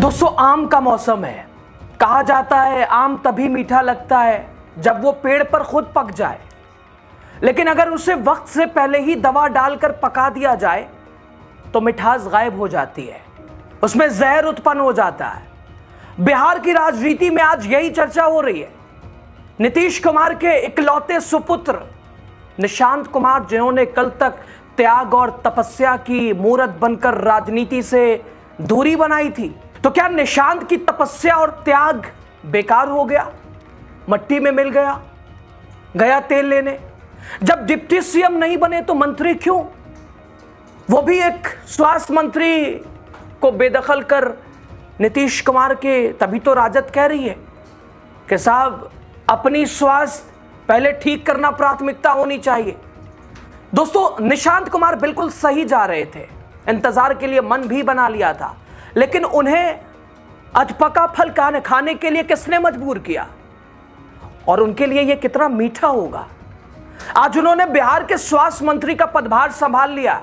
दोस्तों, आम का मौसम है। कहा जाता है आम तभी मीठा लगता है जब वो पेड़ पर खुद पक जाए, लेकिन अगर उसे वक्त से पहले ही दवा डालकर पका दिया जाए तो मिठास गायब हो जाती है, उसमें जहर उत्पन्न हो जाता है। बिहार की राजनीति में आज यही चर्चा हो रही है। नीतीश कुमार के इकलौते सुपुत्र निशांत कुमार, जिन्होंने कल तक त्याग और तपस्या की मूरत बनकर राजनीति से दूरी बनाई थी, तो क्या निशांत की तपस्या और त्याग बेकार हो गया? मट्टी में मिल गया? गया तेल लेने? जब डिप्टी सीएम नहीं बने तो मंत्री क्यों? वो भी एक स्वास्थ्य मंत्री को बेदखल कर नीतीश कुमार के, तभी तो राजद कह रही है कि साहब अपनी स्वास्थ्य पहले ठीक करना प्राथमिकता होनी चाहिए। दोस्तों, निशांत कुमार बिल्कुल सही जा रहे थे, इंतजार के लिए मन भी बना लिया था, लेकिन उन्हें अधपका फल खाने के लिए किसने मजबूर किया? और उनके लिए यह कितना मीठा होगा। आज उन्होंने बिहार के स्वास्थ्य मंत्री का पदभार संभाल लिया,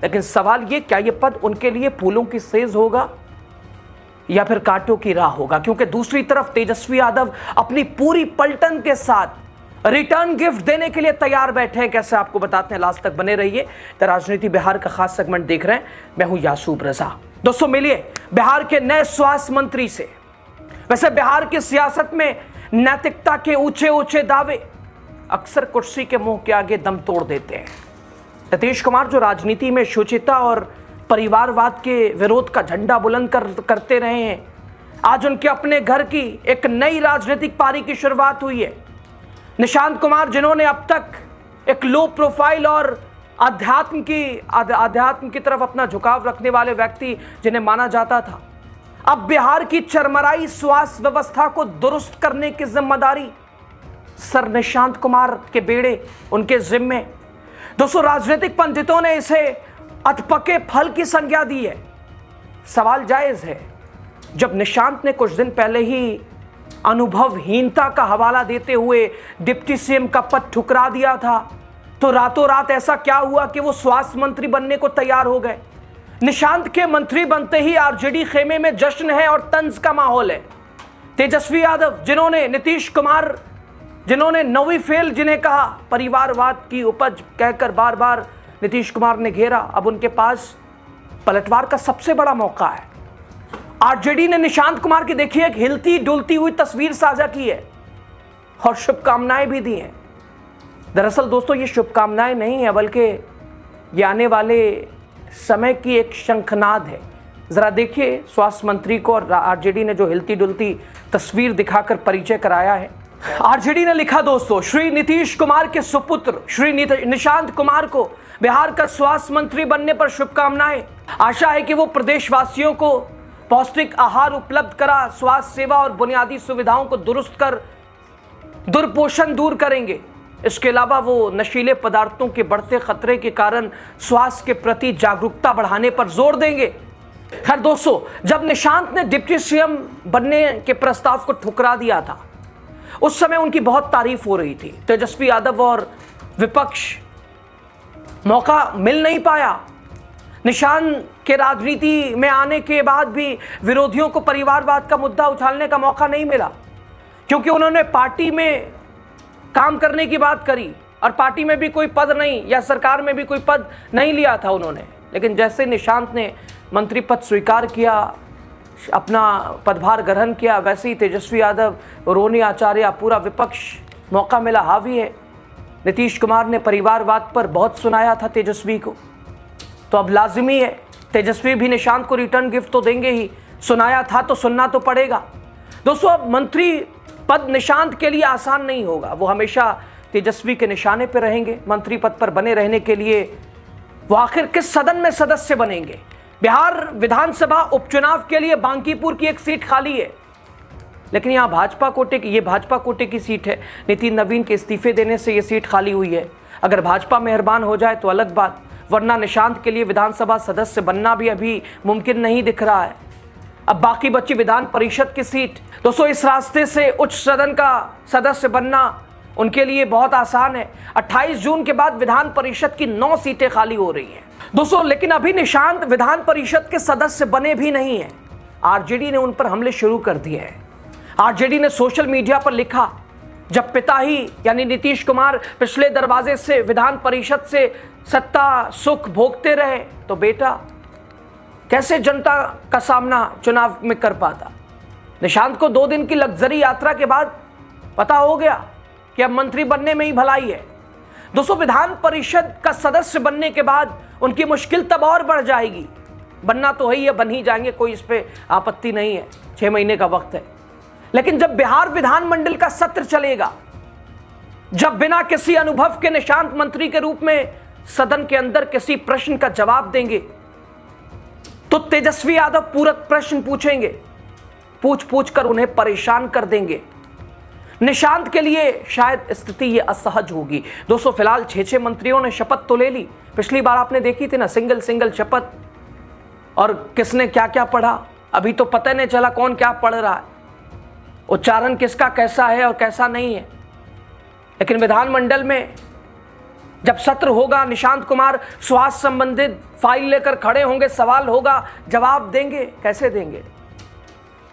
लेकिन सवाल यह, क्या यह पद उनके लिए फूलों की सेज होगा या फिर कांटों की राह होगा? क्योंकि दूसरी तरफ तेजस्वी यादव अपनी पूरी पलटन के साथ रिटर्न गिफ्ट देने के लिए तैयार बैठे हैं। कैसे, आपको बताते हैं, लास्ट तक बने रहिए। तो राजनीति बिहार का खास सेगमेंट देख रहे हैं, मैं हूं यासूब रजा। दोस्तों, मिलिए बिहार के नए स्वास्थ्य मंत्री से। वैसे बिहार की सियासत में नैतिकता के ऊंचे ऊंचे दावे अक्सर कुर्सी के मुंह के आगे दम तोड़ देते हैं। नीतीश कुमार जो राजनीति में शुचिता और परिवारवाद के विरोध का झंडा बुलंद करते रहे हैं, आज उनके अपने घर की एक नई राजनीतिक पारी की शुरुआत हुई है। निशांत कुमार, जिन्होंने अब तक एक लो प्रोफाइल और अध्यात्म की तरफ अपना झुकाव रखने वाले व्यक्ति जिन्हें माना जाता था, अब बिहार की चरमराई स्वास्थ्य व्यवस्था को दुरुस्त करने की जिम्मेदारी सर निशांत कुमार के बेड़े, उनके जिम्मे। दोस्तों, राजनीतिक पंडितों ने इसे अधपके फल की संज्ञा दी है। सवाल जायज है, जब निशांत ने कुछ दिन पहले ही अनुभवहीनता का हवाला देते हुए डिप्टी सीएम का पद ठुकरा दिया था, तो रातों रात ऐसा क्या हुआ कि वो स्वास्थ्य मंत्री बनने को तैयार हो गए? निशांत के मंत्री बनते ही आरजेडी खेमे में जश्न है और तंज का माहौल है। तेजस्वी यादव, जिन्होंने नीतीश कुमार, जिन्होंने नौवीं फेल जिन्हें कहा, परिवारवाद की उपज कहकर बार बार नीतीश कुमार ने घेरा, अब उनके पास पलटवार का सबसे बड़ा मौका है। आरजेडी ने निशांत कुमार की देखिए एक हिलती डुलती हुई तस्वीर साझा की है और शुभकामनाएं भी दी हैं। दरअसल दोस्तों, ये शुभकामनाएं नहीं है, बल्कि ये आने वाले समय की एक शंखनाद है। जरा देखिए स्वास्थ्य मंत्री को और आरजेडी ने जो हिलती डुलती तस्वीर दिखाकर परिचय कराया है। आरजेडी ने लिखा, दोस्तों, श्री नीतीश कुमार के सुपुत्र श्री निशांत कुमार को बिहार का स्वास्थ्य मंत्री बनने पर शुभकामनाएं। आशा है कि वो प्रदेशवासियों को पौष्टिक आहार उपलब्ध करा, स्वास्थ्य सेवा और बुनियादी सुविधाओं को दुरुस्त कर दुर्पोषण दूर करेंगे। इसके अलावा वो नशीले पदार्थों के बढ़ते खतरे के कारण स्वास्थ्य के प्रति जागरूकता बढ़ाने पर जोर देंगे। खैर दोस्तों, जब निशांत ने डिप्टी सीएम बनने के प्रस्ताव को ठुकरा दिया था, उस समय उनकी बहुत तारीफ हो रही थी। तेजस्वी यादव और विपक्ष मौका मिल नहीं पाया। निशांत के राजनीति में आने के बाद भी विरोधियों को परिवारवाद का मुद्दा उछालने का मौका नहीं मिला, क्योंकि उन्होंने पार्टी में काम करने की बात करी और पार्टी में भी कोई पद नहीं या सरकार में भी कोई पद नहीं लिया था उन्होंने। लेकिन जैसे निशांत ने मंत्री पद स्वीकार किया, अपना पदभार ग्रहण किया, वैसे ही तेजस्वी यादव, रोनी आचार्य, पूरा विपक्ष मौका मिला, हावी है। नीतीश कुमार ने परिवारवाद पर बहुत सुनाया था तेजस्वी को, तो अब लाजिमी है तेजस्वी भी निशांत को रिटर्न गिफ्ट तो देंगे ही। सुनाया था तो सुनना तो पड़ेगा। दोस्तों, अब मंत्री पद निशांत के लिए आसान नहीं होगा। वो हमेशा तेजस्वी के निशाने पर रहेंगे। मंत्री पद पर बने रहने के लिए वो आखिर किस सदन में सदस्य बनेंगे? बिहार विधानसभा उपचुनाव के लिए बांकीपुर की एक सीट खाली है, लेकिन यहाँ भाजपा कोटे की सीट है। नितिन नवीन के इस्तीफे देने से ये सीट खाली हुई है। अगर भाजपा मेहरबान हो जाए तो अलग बात, वरना निशांत के लिए विधानसभा सदस्य बनना भी अभी मुमकिन नहीं दिख रहा है। अब बाकी बची विधान परिषद की सीट। दोस्तों, इस रास्ते से उच्च सदन का सदस्य बनना उनके लिए बहुत आसान है। 28 जून के बाद विधान परिषद की 9 सीटें खाली हो रही हैं। दोस्तों, लेकिन अभी निशांत विधान परिषद के सदस्य बने भी नहीं हैं। आरजेडी ने उन पर हमले शुरू कर दिए हैं। आरजेडी ने सोशल मीडिया पर लिखा, जब पिता ही यानी नीतीश कुमार पिछले दरवाजे से विधान परिषद से सत्ता सुख भोगते रहे तो बेटा कैसे जनता का सामना चुनाव में कर पाता। निशांत को 2 दिन की लग्जरी यात्रा के बाद पता हो गया कि अब मंत्री बनने में ही भलाई है। दोस्तों, विधान परिषद का सदस्य बनने के बाद उनकी मुश्किल तब और बढ़ जाएगी। बनना तो है, बन ही जाएंगे, कोई इस पे आपत्ति नहीं है, 6 महीने का वक्त है। लेकिन जब बिहार विधानमंडल का सत्र चलेगा, जब बिना किसी अनुभव के निशांत मंत्री के रूप में सदन के अंदर किसी प्रश्न का जवाब देंगे तो तेजस्वी यादव पूरक प्रश्न पूछेंगे, पूछ पूछ कर उन्हें परेशान कर देंगे। निशांत के लिए शायद स्थिति ये असहज होगी। दोस्तों, फिलहाल 6 मंत्रियों ने शपथ तो ले ली। पिछली बार आपने देखी थी ना, सिंगल शपथ, और किसने क्या क्या पढ़ा अभी तो पता नहीं चला कौन क्या पढ़ रहा है, उच्चारण किसका कैसा है और कैसा नहीं है। लेकिन विधानमंडल में जब सत्र होगा, निशांत कुमार स्वास्थ्य संबंधित फाइल लेकर खड़े होंगे, सवाल होगा, जवाब देंगे। कैसे देंगे?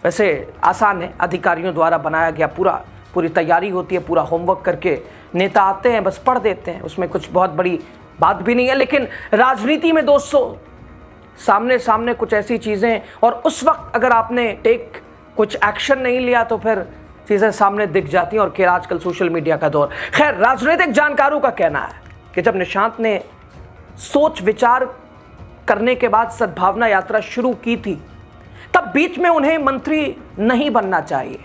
वैसे आसान है, अधिकारियों द्वारा बनाया गया पूरी तैयारी होती है, पूरा होमवर्क करके नेता आते हैं, बस पढ़ देते हैं, उसमें कुछ बहुत बड़ी बात भी नहीं है। लेकिन राजनीति में दोस्तों सामने सामने कुछ ऐसी चीज़ें, और उस वक्त अगर आपने कुछ एक्शन नहीं लिया तो फिर चीज़ें सामने दिख जाती हैं, और क्या आजकल सोशल मीडिया का दौर। खैर, राजनीतिक जानकारों का कहना है कि जब निशांत ने सोच विचार करने के बाद सद्भावना यात्रा शुरू की थी, तब बीच में उन्हें मंत्री नहीं बनना चाहिए।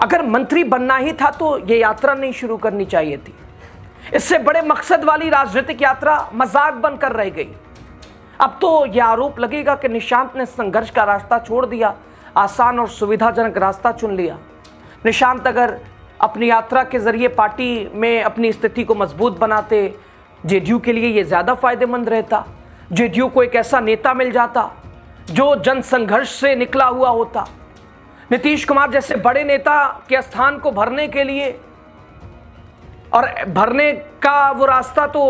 अगर मंत्री बनना ही था तो ये यात्रा नहीं शुरू करनी चाहिए थी। इससे बड़े मकसद वाली राजनीतिक यात्रा मजाक बनकर रह गई। अब तो यह आरोप लगेगा कि निशांत ने संघर्ष का रास्ता छोड़ दिया, आसान और सुविधाजनक रास्ता चुन लिया। निशांत अगर अपनी यात्रा के जरिए पार्टी में अपनी स्थिति को मजबूत बनाते, जेडीयू के लिए ये ज़्यादा फायदेमंद रहता। जेडीयू को एक ऐसा नेता मिल जाता जो जन संघर्ष से निकला हुआ होता। नीतीश कुमार जैसे बड़े नेता के स्थान को भरने के लिए, और भरने का वो रास्ता तो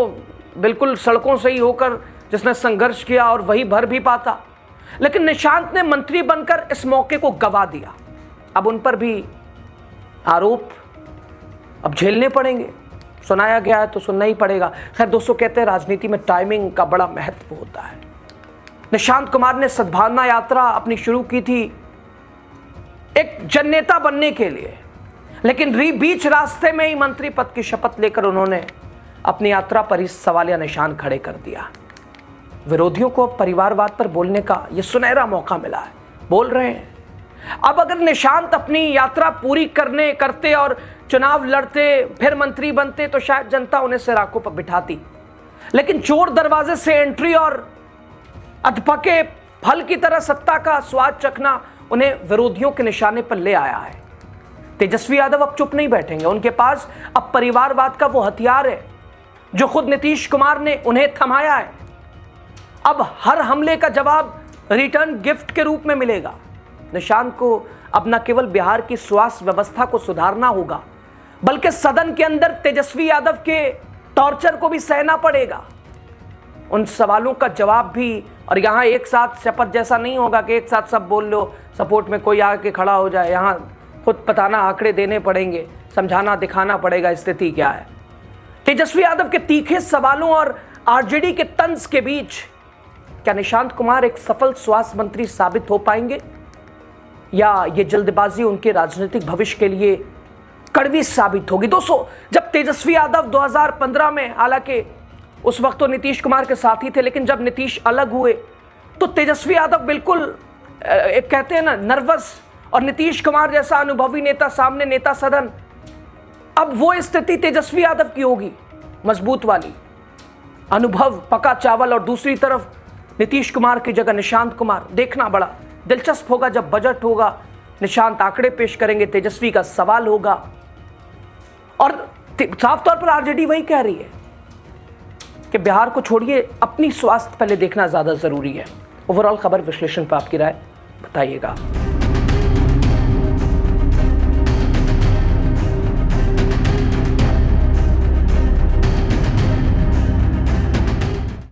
बिल्कुल सड़कों से ही होकर जिसने संघर्ष किया, और वही भर भी पाता। लेकिन निशांत ने मंत्री बनकर इस मौके को गवा दिया। अब उन पर भी आरोप अब झेलने पड़ेंगे। सुनाया गया है तो सुनना ही पड़ेगा। खैर दोस्तों, कहते हैं राजनीति में टाइमिंग का बड़ा महत्व होता है। निशांत कुमार ने सद्भावना यात्रा अपनी शुरू की थी एक जननेता बनने के लिए, लेकिन बीच रास्ते में ही मंत्री पद की शपथ लेकर उन्होंने अपनी यात्रा पर इस सवालिया निशान खड़े कर दिया। विरोधियों को परिवारवाद पर बोलने का यह सुनहरा मौका मिला है, बोल रहे हैं। अब अगर निशांत अपनी यात्रा पूरी करते और चुनाव लड़ते, फिर मंत्री बनते, तो शायद जनता उन्हें सिराकों पर बिठाती। लेकिन चोर दरवाजे से एंट्री और अधपके फल की तरह सत्ता का स्वाद चखना उन्हें विरोधियों के निशाने पर ले आया है। तेजस्वी यादव अब चुप नहीं बैठेंगे। उनके पास अब परिवारवाद का वो हथियार है जो खुद नीतीश कुमार ने उन्हें थमाया है। अब हर हमले का जवाब रिटर्न गिफ्ट के रूप में मिलेगा। निशांत को अब न केवल बिहार की स्वास्थ्य व्यवस्था को सुधारना होगा, बल्कि सदन के अंदर तेजस्वी यादव के टॉर्चर को भी सहना पड़ेगा। उन सवालों का जवाब भी, और यहाँ एक साथ शपथ जैसा नहीं होगा कि एक साथ सब बोल लो, सपोर्ट में कोई आके खड़ा हो जाए। यहाँ खुद बताना, आंकड़े देने पड़ेंगे, समझाना, दिखाना पड़ेगा स्थिति क्या है। तेजस्वी यादव के तीखे सवालों और आरजेडी के तंज के बीच क्या निशांत कुमार एक सफल स्वास्थ्य मंत्री साबित हो पाएंगे, या ये जल्दबाजी उनके राजनीतिक भविष्य के लिए कड़वी साबित होगी? दोस्तों, जब तेजस्वी यादव 2015 में, हालांकि उस वक्त तो नीतीश कुमार के साथ ही थे, लेकिन जब नीतीश अलग हुए तो तेजस्वी यादव बिल्कुल एक कहते हैं ना नर्वस, और नीतीश कुमार जैसा अनुभवी नेता सामने, नेता सदन। अब वो स्थिति तेजस्वी यादव की होगी, मजबूत वाली, अनुभव, पका चावल, और दूसरी तरफ नीतीश कुमार की जगह निशांत कुमार। देखना बड़ा दिलचस्प होगा। जब बजट होगा, निशांत आंकड़े पेश करेंगे, तेजस्वी का सवाल होगा, और साफ तौर पर आरजेडी वही कह रही है कि बिहार को छोड़िए, अपनी स्वास्थ्य पहले देखना ज्यादा जरूरी है। ओवरऑल खबर विश्लेषण पर आपकी राय बताइएगा।